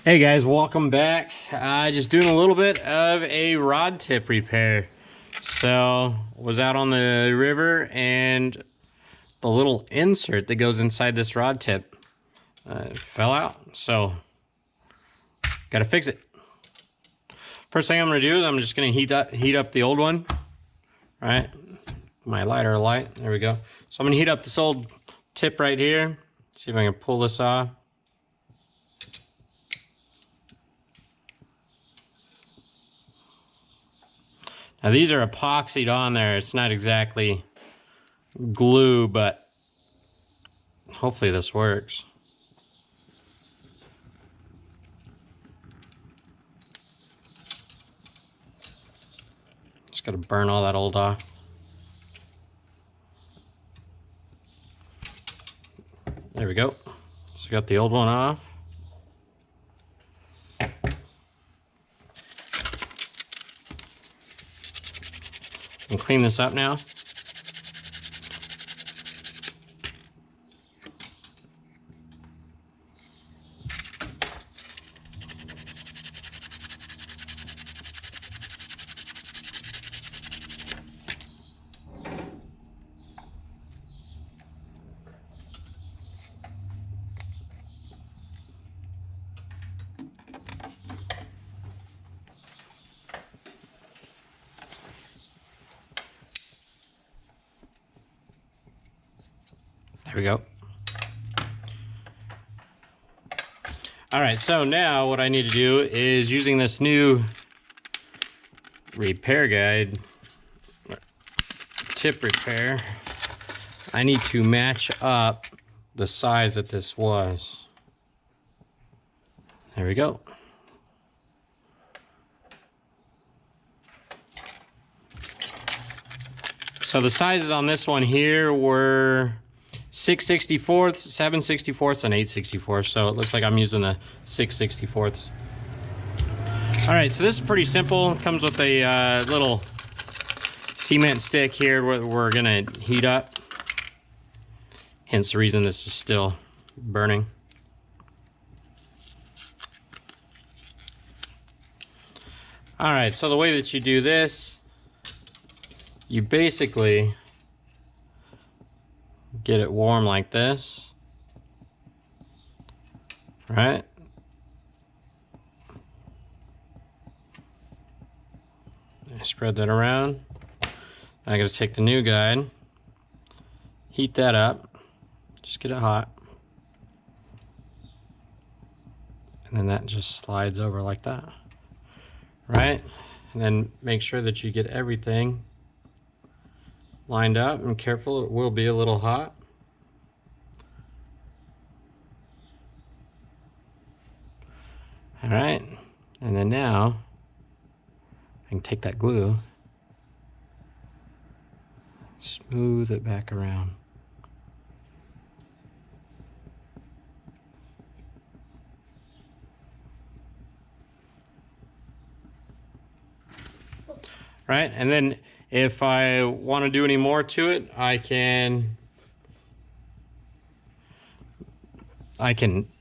Hey guys, welcome back. Just doing a little bit of a rod tip repair. So, was out on the river and the little insert that goes inside this rod tip fell out. So, gotta fix it. First thing I'm gonna do is I'm just gonna heat up the old one. Right, my lighter light. There we go. So I'm gonna heat up this old tip right here. See if I can pull this off. Now these are epoxied on there. It's not exactly glue, but hopefully this works. Just gotta burn all that old off. There we go. So got the old one off. And clean this up now. There we go. All right, so now what I need to do is using this new repair guide, tip repair, I need to match up the size that this was. There we go. So the sizes on this one here were 6/64, 7/64, and 8/64. So it looks like I'm using the 6/64. All right, so this is pretty simple. It comes with a little cement stick here we're gonna heat up. Hence the reason this is still burning. All right, so the way that you do this, you basically get it warm like this, right? I spread that around. I gotta take the new guide, heat that up, just get it hot, and then that just slides over like that, right? And then make sure that you get everything lined up, and careful, it will be a little hot. All right, and then now I can take that glue, smooth it back around. Right, and then if I want to do any more to it, I can,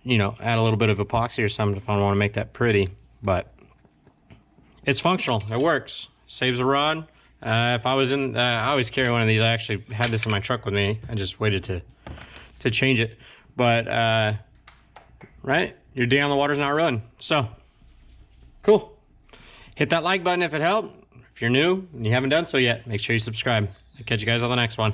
you know, add a little bit of epoxy or something if I want to make that pretty. But it's functional. It works. Saves a rod. If I was in, I always carry one of these. I actually had this in my truck with me. I just waited to change it. But right, your day on the water's not ruined. So cool. Hit that like button if it helped. If you're new and you haven't done so yet, make sure you subscribe. I'll catch you guys on the next one.